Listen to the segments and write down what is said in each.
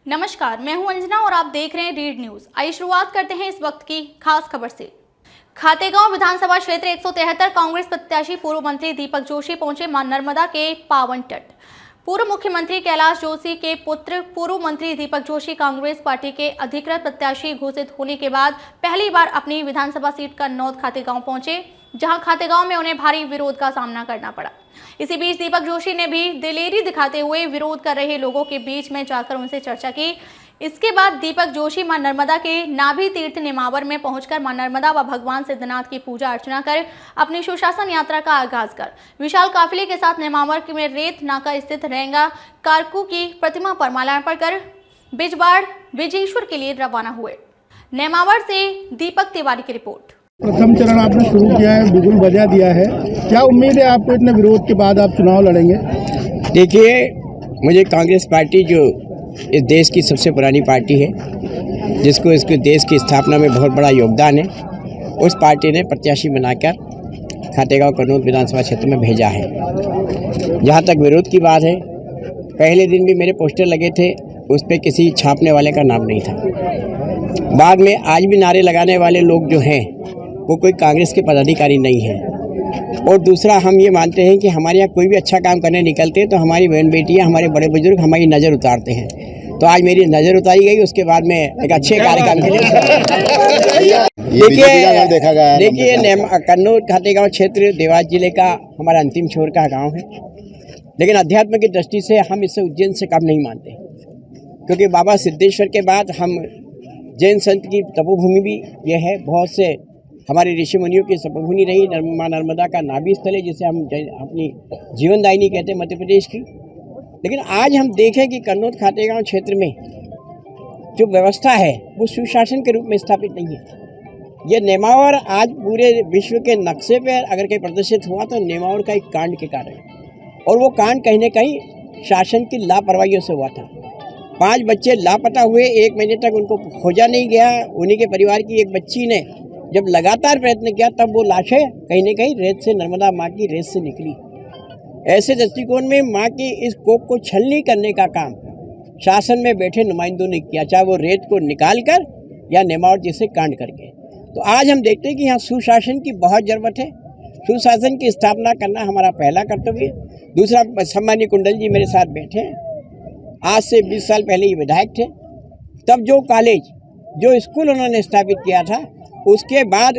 नमस्कार, मैं हूं अंजना और आप देख रहे हैं रीड न्यूज। आइए शुरुआत करते हैं इस वक्त की खास खबर से। खातेगांव विधानसभा क्षेत्र 173 कांग्रेस प्रत्याशी पूर्व मंत्री दीपक जोशी पहुंचे मां नर्मदा के पावन तट। पूर्व मुख्यमंत्री कैलाश जोशी के पुत्र पूर्व मंत्री दीपक जोशी कांग्रेस पार्टी के अधिकृत प्रत्याशी घोषित होने के बाद पहली बार अपनी विधानसभा सीट कन्नौद खातेगांव पहुंचे, जहां खातेगांव में उन्हें भारी विरोध का सामना करना पड़ा। इसी बीच दीपक जोशी ने भी दिलेरी दिखाते हुए विरोध कर रहे लोगों के बीच में जाकर उनसे चर्चा की। इसके बाद दीपक जोशी मां नर्मदा के नाभि तीर्थ नेमावर में पहुंचकर मां नर्मदा व भगवान सिद्धनाथ की पूजा अर्चना कर अपनी सुशासन यात्रा का आगाज कर विशाल काफिले के साथ नेमावर में रेत नाका स्थित रेंगा कारकू की प्रतिमा पर माल्यार्पण कर बिजबाड़ विजेश्वर के लिए रवाना हुए। नेमावर से दीपक तिवारी की रिपोर्ट। प्रथम चरण आपने शुरू किया है, बिगुल बजा दिया है, क्या उम्मीद है आपको इतने विरोध के बाद आप चुनाव लड़ेंगे? देखिए, मुझे कांग्रेस पार्टी जो इस देश की सबसे पुरानी पार्टी है, जिसको इसके देश की स्थापना में बहुत बड़ा योगदान है, उस पार्टी ने प्रत्याशी बनाकर खातेगांव कन्नौद विधानसभा क्षेत्र में भेजा है। जहाँ तक विरोध की बात है, पहले दिन भी मेरे पोस्टर लगे थे, उस पर किसी छापने वाले का नाम नहीं था। बाद में आज भी नारे लगाने वाले लोग जो हैं वो कोई कांग्रेस के पदाधिकारी नहीं है। और दूसरा, हम ये मानते हैं कि हमारे यहाँ कोई भी अच्छा काम करने निकलते हैं तो हमारी बहन बेटियाँ, हमारे बड़े बुजुर्ग हमारी नज़र उतारते हैं। तो आज मेरी नज़र उतारी गई, उसके बाद में एक अच्छे कार्यक्रम के लिए देखिए कन्नौद खातेगांव क्षेत्र देवास जिले का हमारा अंतिम छोर का गाँव है, लेकिन अध्यात्म की दृष्टि से हम इसे उज्जैन से कम नहीं मानते, क्योंकि बाबा सिद्धेश्वर के बाद हम जैन संत की तपोभूमि भी ये है। बहुत से हमारे ऋषि मुनियों की तपोभूमि रही मां नर्मदा का नाभि स्थल है, जिसे हम अपनी जीवनदायिनी कहते हैं मध्य प्रदेश की। लेकिन आज हम देखें कि कन्नौद खातेगांव क्षेत्र में जो व्यवस्था है वो सुशासन के रूप में स्थापित नहीं है। ये नेमावर आज पूरे विश्व के नक्शे पर अगर कहीं प्रदर्शित हुआ तो नेमावर का एक कांड के कारण, और वो कांड कहीं न कहीं शासन की लापरवाहियों से हुआ था। 5 बच्चे लापता हुए, 1 महीने तक उनको खोजा नहीं गया। उन्हीं के परिवार की एक बच्ची ने जब लगातार प्रयत्न किया तब वो लाशें कहीं न कहीं रेत से, नर्मदा माँ की रेत से निकली। ऐसे दृष्टिकोण में माँ की इस कोख को छलनी करने का काम शासन में बैठे नुमाइंदों ने किया, चाहे वो रेत को निकाल कर या नेमावर जिसे कांड करके। तो आज हम देखते हैं कि यहाँ सुशासन की बहुत ज़रूरत है। सुशासन की स्थापना करना हमारा पहला कर्तव्य है। दूसरा, सम्मानीय कुंडल जी मेरे साथ बैठे हैं, आज से 20 साल पहले ये विधायक थे। तब जो कॉलेज, जो स्कूल उन्होंने स्थापित किया था, उसके बाद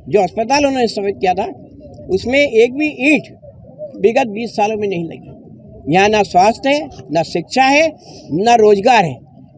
जो अस्पताल उन्होंने स्थापित किया था, उसमें एक भी ईंट विगत 20 सालों में नहीं लगी। यहाँ ना स्वास्थ्य है, ना शिक्षा है, ना रोजगार है।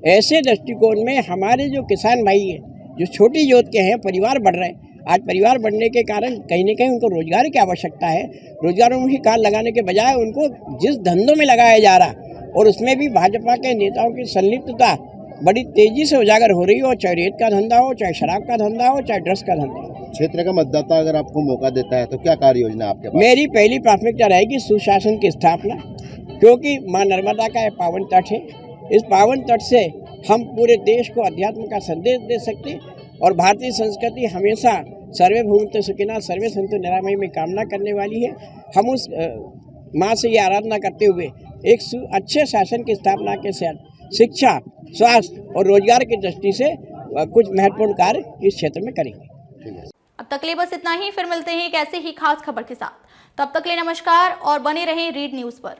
ऐसे दृष्टिकोण में हमारे जो किसान भाई हैं, जो छोटी जोत के हैं, परिवार बढ़ रहे हैं। आज परिवार बढ़ने के कारण कहीं न कहीं उनको रोजगार की आवश्यकता है। रोजगारोन्मुखी कार्य लगाने के बजाय उनको जिस धंधों में लगाया जा रहा, और उसमें भी भाजपा के नेताओं की संलिप्तता बड़ी तेजी से उजागर हो रही हो, चाहे रेत का धंधा हो, चाहे शराब का धंधा हो, चाहे ड्रग्स का धंधा हो। क्षेत्र का मतदाता अगर आपको मौका देता है तो क्या कार्य योजना आपके पास? मेरी पहली प्राथमिकता रहेगी सुशासन की स्थापना, क्योंकि मां नर्मदा का पावन तट है। इस पावन तट से हम पूरे देश को अध्यात्म का संदेश दे सकते हैं। और भारतीय संस्कृति हमेशा सर्वे भूमितो सुखिनः सर्वे सन्तु निरामयः में कामना करने वाली है। हम उस माँ से ये आराधना करते हुए एक अच्छे शासन की स्थापना के साथ शिक्षा, स्वास्थ्य और रोजगार की दृष्टि से कुछ महत्वपूर्ण कार्य इस क्षेत्र में करेंगे। अब तक के लिए बस इतना ही, फिर मिलते हैं एक ऐसे ही खास खबर के साथ। तब तक के लिए नमस्कार और बने रहें रीड न्यूज पर।